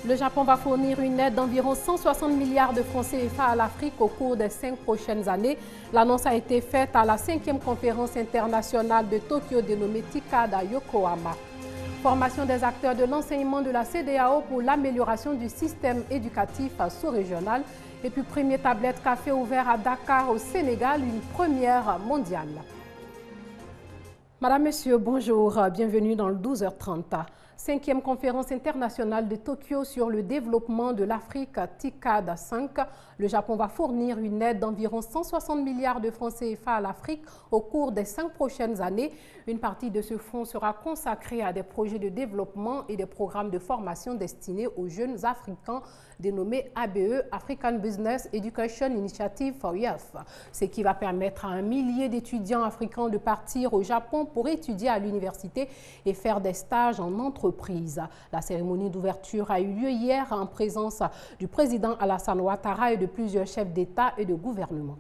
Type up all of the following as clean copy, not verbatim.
Le Japon va fournir une aide d'environ 160 milliards de francs CFA à l'Afrique au cours des 5 prochaines années. L'annonce a été faite à la 5e conférence internationale de Tokyo dénommée TICAD à Yokohama. Formation des acteurs de l'enseignement de la CEDEAO pour l'amélioration du système éducatif sous-régional. Et puis premier tablette café ouvert à Dakar au Sénégal, une première mondiale. Madame, Monsieur, bonjour, bienvenue dans le 12h30. 5e conférence internationale de Tokyo sur le développement de l'Afrique, TICAD 5. Le Japon va fournir une aide d'environ 160 milliards de francs CFA à l'Afrique au cours des 5 prochaines années. Une partie de ce fonds sera consacrée à des projets de développement et des programmes de formation destinés aux jeunes africains dénommés ABE, African Business Education Initiative for Youth, ce qui va permettre à 1 millier d'étudiants africains de partir au Japon pour étudier à l'université et faire des stages en entreprise. La cérémonie d'ouverture a eu lieu hier en présence du président Alassane Ouattara et de plusieurs chefs d'État et de gouvernement.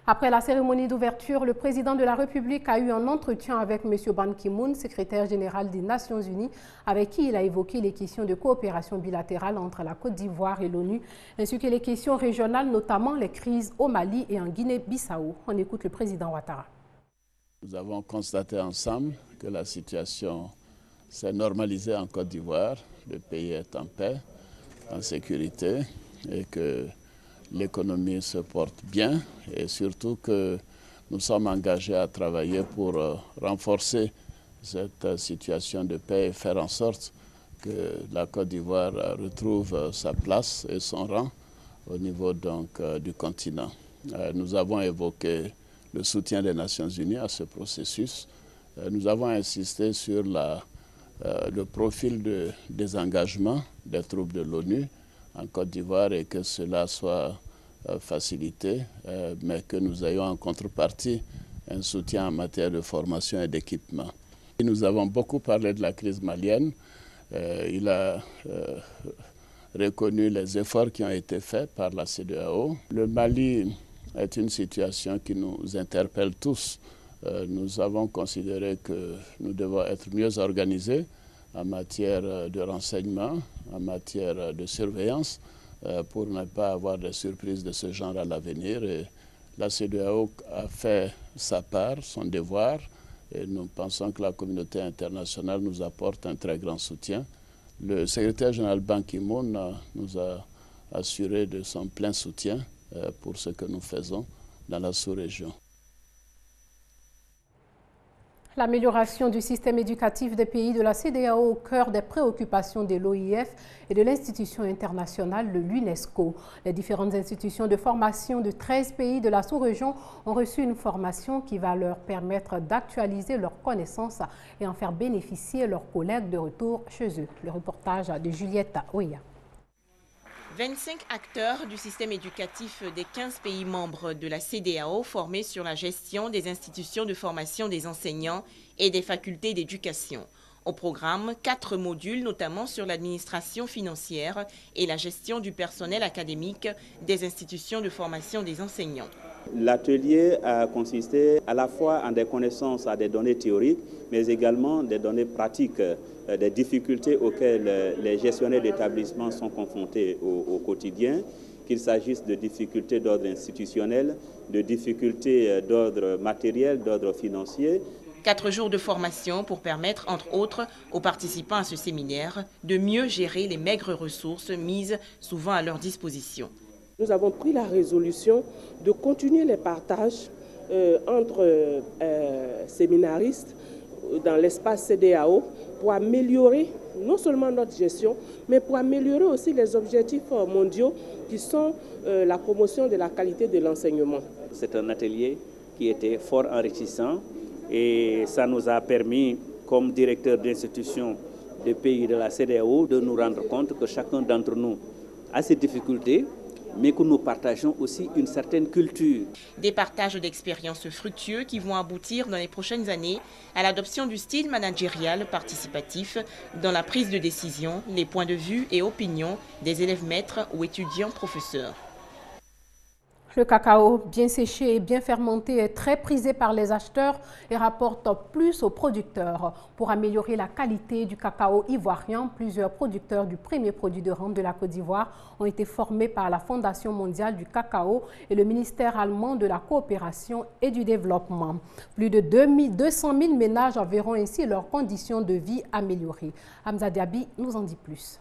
Après la cérémonie d'ouverture, le président de la République a eu un entretien avec M. Ban Ki-moon, secrétaire général des Nations Unies, avec qui il a évoqué les questions de coopération bilatérale entre la Côte d'Ivoire et l'ONU, ainsi que les questions régionales, notamment les crises au Mali et en Guinée-Bissau. On écoute le président Ouattara. Nous avons constaté ensemble que la situation s'est normalisée en Côte d'Ivoire. Le pays est en paix, en sécurité et que l'économie se porte bien et surtout que nous sommes engagés à travailler pour renforcer cette situation de paix et faire en sorte que la Côte d'Ivoire retrouve sa place et son rang au niveau donc du continent. Nous avons évoqué le soutien des Nations Unies à ce processus. Nous avons insisté sur le profil de désengagement des troupes de l'ONU en Côte d'Ivoire et que cela soit facilité, mais que nous ayons en contrepartie un soutien en matière de formation et d'équipement. Nous avons beaucoup parlé de la crise malienne. Il a reconnu les efforts qui ont été faits par la CEDEAO. Le Mali est une situation qui nous interpelle tous. Nous avons considéré que nous devons être mieux organisés en matière de renseignement, en matière de surveillance, pour ne pas avoir de surprises de ce genre à l'avenir. Et la CEDEAO a fait sa part, son devoir, et nous pensons que la communauté internationale nous apporte un très grand soutien. Le secrétaire général Ban Ki-moon nous a assuré de son plein soutien pour ce que nous faisons dans la sous-région. L'amélioration du système éducatif des pays de la CEDEAO au cœur des préoccupations de l'OIF et de l'institution internationale de l'UNESCO. Les différentes institutions de formation de 13 pays de la sous-région ont reçu une formation qui va leur permettre d'actualiser leurs connaissances et en faire bénéficier leurs collègues de retour chez eux. Le reportage de Juliette Oya. 25 acteurs du système éducatif des 15 pays membres de la CEDEAO formés sur la gestion des institutions de formation des enseignants et des facultés d'éducation. Au programme, 4 modules, notamment sur l'administration financière et la gestion du personnel académique des institutions de formation des enseignants. L'atelier a consisté à la fois en des connaissances à des données théoriques, mais également des données pratiques, des difficultés auxquelles les gestionnaires d'établissements sont confrontés au quotidien, qu'il s'agisse de difficultés d'ordre institutionnel, de difficultés d'ordre matériel, d'ordre financier. 4 jours de formation pour permettre, entre autres, aux participants à ce séminaire de mieux gérer les maigres ressources mises souvent à leur disposition. Nous avons pris la résolution de continuer les partages entre séminaristes dans l'espace CEDEAO pour améliorer non seulement notre gestion, mais pour améliorer aussi les objectifs mondiaux qui sont la promotion de la qualité de l'enseignement. C'est un atelier qui était fort enrichissant et ça nous a permis, comme directeur d'institution des pays de la CEDEAO, de nous rendre compte que chacun d'entre nous a ses difficultés, mais que nous partageons aussi une certaine culture. Des partages d'expériences fructueux qui vont aboutir dans les prochaines années à l'adoption du style managérial participatif dans la prise de décision, les points de vue et opinions des élèves maîtres ou étudiants professeurs. Le cacao bien séché et bien fermenté est très prisé par les acheteurs et rapporte plus aux producteurs. Pour améliorer la qualité du cacao ivoirien, plusieurs producteurs du premier produit de rang de la Côte d'Ivoire ont été formés par la Fondation mondiale du cacao et le ministère allemand de la coopération et du développement. Plus de 200 000 ménages verront ainsi leurs conditions de vie améliorées. Hamza Diaby nous en dit plus.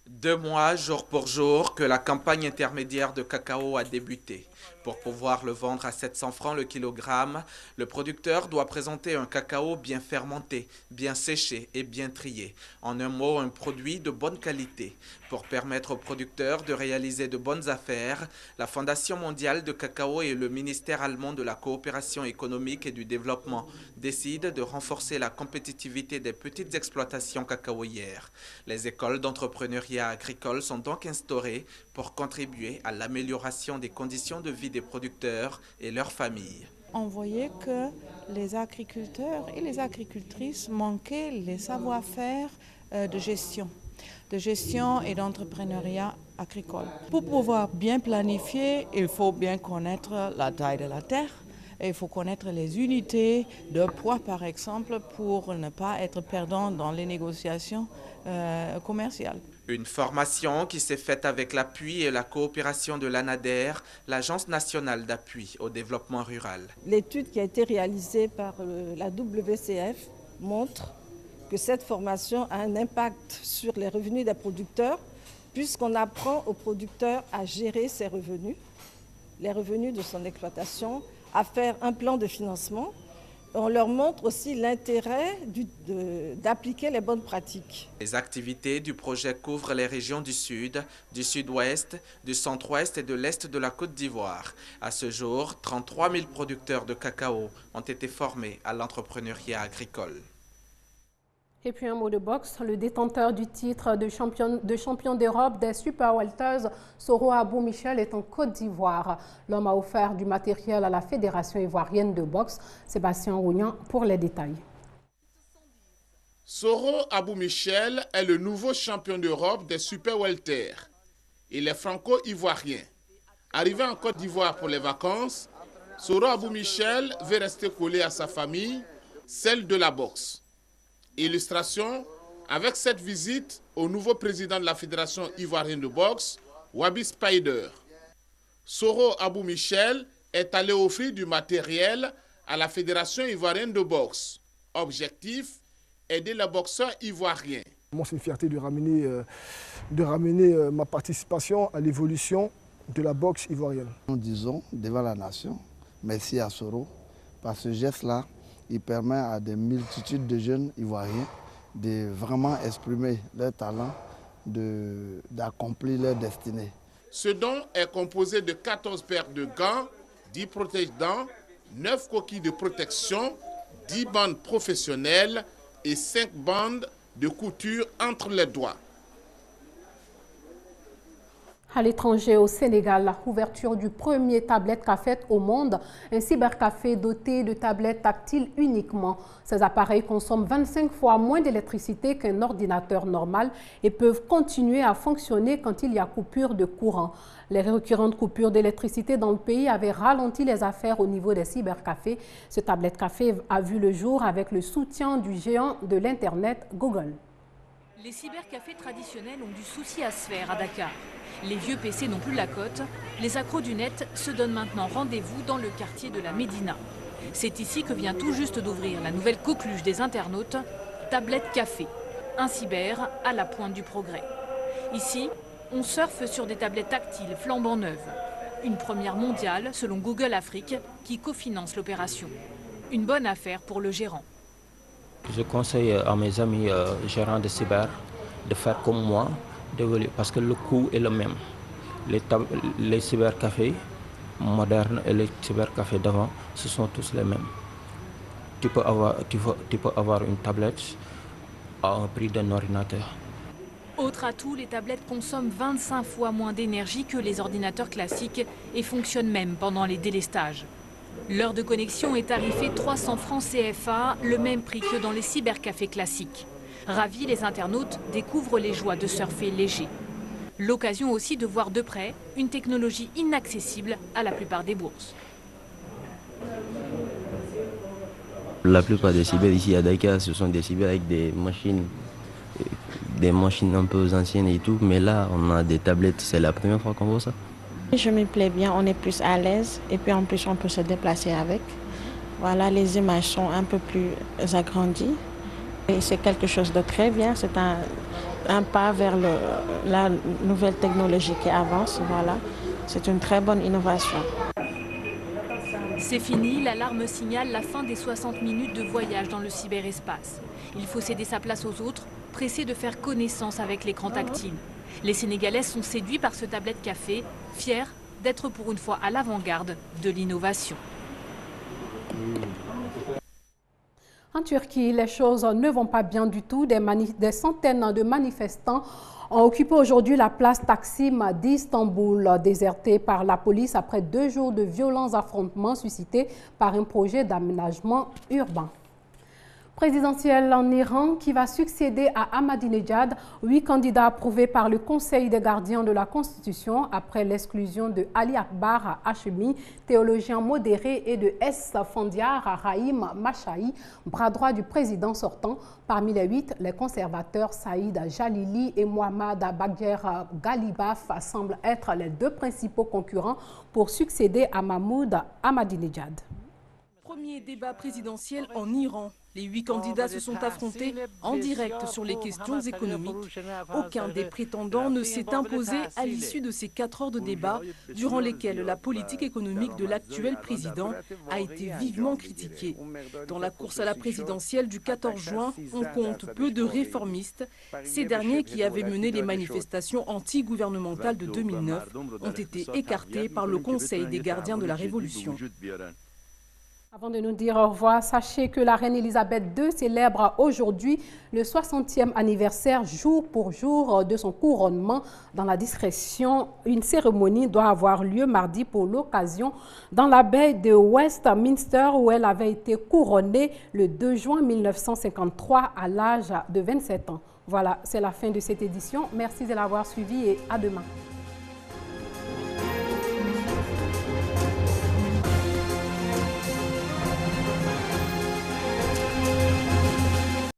2 mois, jour pour jour, que la campagne intermédiaire de cacao a débuté. Pour pouvoir le vendre à 700 francs le kilogramme, le producteur doit présenter un cacao bien fermenté, bien séché et bien trié. En un mot, un produit de bonne qualité. Pour permettre aux producteurs de réaliser de bonnes affaires, la Fondation mondiale de cacao et le ministère allemand de la coopération économique et du développement décident de renforcer la compétitivité des petites exploitations cacaoyères. Les écoles d'entrepreneuriat agricole sont donc instaurées pour contribuer à l'amélioration des conditions de vie des producteurs et leurs familles. On voyait que les agriculteurs et les agricultrices manquaient les savoir-faire de gestion et d'entrepreneuriat agricole. Pour pouvoir bien planifier, il faut bien connaître la taille de la terre. Et il faut connaître les unités de poids, par exemple, pour ne pas être perdant dans les négociations commerciales. Une formation qui s'est faite avec l'appui et la coopération de l'ANADER, l'Agence nationale d'appui au développement rural. L'étude qui a été réalisée par la WCF montre que cette formation a un impact sur les revenus des producteurs, puisqu'on apprend aux producteurs à gérer ses revenus, les revenus de son exploitation, à faire un plan de financement. On leur montre aussi l'intérêt d'appliquer les bonnes pratiques. Les activités du projet couvrent les régions du Sud, du Sud-Ouest, du Centre-Ouest et de l'Est de la Côte d'Ivoire. À ce jour, 33 000 producteurs de cacao ont été formés à l'entrepreneuriat agricole. Et puis un mot de boxe, le détenteur du titre de champion d'Europe des Super Welters, Soro Abou Michel, est en Côte d'Ivoire. L'homme a offert du matériel à la Fédération ivoirienne de boxe. Sébastien Rougnan pour les détails. Soro Abou Michel est le nouveau champion d'Europe des Super Welters. Il est franco-ivoirien. Arrivé en Côte d'Ivoire pour les vacances, Soro Abou Michel veut rester collé à sa famille, celle de la boxe. Illustration avec cette visite au nouveau président de la Fédération ivoirienne de boxe, Wabi Spider. Soro Abou Michel est allé offrir du matériel à la Fédération ivoirienne de boxe. Objectif, aider les boxeurs ivoiriens. Moi, c'est une fierté de ramener ma participation à l'évolution de la boxe ivoirienne. Nous disons devant la nation, merci à Soro, par ce geste-là. Il permet à des multitudes de jeunes Ivoiriens de vraiment exprimer leur talent, d'accomplir leur destinée. Ce don est composé de 14 paires de gants, 10 protège-dents, 9 coquilles de protection, 10 bandes professionnelles et 5 bandes de couture entre les doigts. À l'étranger, au Sénégal, la ouverture du premier tablette café au monde, un cybercafé doté de tablettes tactiles uniquement. Ces appareils consomment 25 fois moins d'électricité qu'un ordinateur normal et peuvent continuer à fonctionner quand il y a coupure de courant. Les récurrentes coupures d'électricité dans le pays avaient ralenti les affaires au niveau des cybercafés. Ce tablette café a vu le jour avec le soutien du géant de l'Internet Google. Les cybercafés traditionnels ont du souci à se faire à Dakar. Les vieux PC n'ont plus la cote. Les accros du net se donnent maintenant rendez-vous dans le quartier de la Médina. C'est ici que vient tout juste d'ouvrir la nouvelle coqueluche des internautes, Tablette Café, un cyber à la pointe du progrès. Ici, on surfe sur des tablettes tactiles flambant neuves. Une première mondiale selon Google Afrique qui cofinance l'opération. Une bonne affaire pour le gérant. Je conseille à mes amis gérants de cyber de faire comme moi, parce que le coût est le même. Les cybercafés modernes et les cybercafés d'avant, ce sont tous les mêmes. Tu peux avoir une tablette à un prix d'un ordinateur. Autre atout, les tablettes consomment 25 fois moins d'énergie que les ordinateurs classiques et fonctionnent même pendant les délestages. L'heure de connexion est tarifée 300 francs CFA, le même prix que dans les cybercafés classiques. Ravis, les internautes découvrent les joies de surfer léger. L'occasion aussi de voir de près une technologie inaccessible à la plupart des bourses. La plupart des cyber ici à Dakar, ce sont des cyber avec des machines un peu anciennes et tout. Mais là, on a des tablettes, c'est la première fois qu'on voit ça. Je me plais bien, on est plus à l'aise et puis en plus on peut se déplacer avec. Voilà, les images sont un peu plus agrandies et c'est quelque chose de très bien. C'est un pas vers la nouvelle technologie qui avance. Voilà, c'est une très bonne innovation. C'est fini, l'alarme signale la fin des 60 minutes de voyage dans le cyberespace. Il faut céder sa place aux autres, pressés de faire connaissance avec l'écran tactile. Les Sénégalais sont séduits par ce tablette café, fiers d'être pour une fois à l'avant-garde de l'innovation. En Turquie, les choses ne vont pas bien du tout. Des centaines de manifestants ont occupé aujourd'hui la place Taksim d'Istanbul, désertée par la police après 2 jours de violents affrontements suscités par un projet d'aménagement urbain. Présidentielle en Iran qui va succéder à Ahmadinejad, 8 candidats approuvés par le Conseil des gardiens de la Constitution après l'exclusion de Ali Akbar Hashemi, théologien modéré, et de Esfandiar Rahim Mashahi, bras droit du président sortant. Parmi les 8, les conservateurs Saïd Jalili et Mohammad Bagher Ghalibaf semblent être les 2 principaux concurrents pour succéder à Mahmoud Ahmadinejad. Premier débat présidentiel en Iran. Les 8 candidats se sont affrontés en direct sur les questions économiques. Aucun des prétendants ne s'est imposé à l'issue de ces 4 heures de débat, durant lesquelles la politique économique de l'actuel président a été vivement critiquée. Dans la course à la présidentielle du 14 juin, on compte peu de réformistes. Ces derniers, qui avaient mené les manifestations anti-gouvernementales de 2009, ont été écartés par le Conseil des gardiens de la Révolution. Avant de nous dire au revoir, sachez que la reine Elisabeth II célèbre aujourd'hui le 60e anniversaire jour pour jour de son couronnement dans la discrétion. Une cérémonie doit avoir lieu mardi pour l'occasion dans l'abbaye de Westminster où elle avait été couronnée le 2 juin 1953 à l'âge de 27 ans. Voilà, c'est la fin de cette édition. Merci de l'avoir suivi et à demain.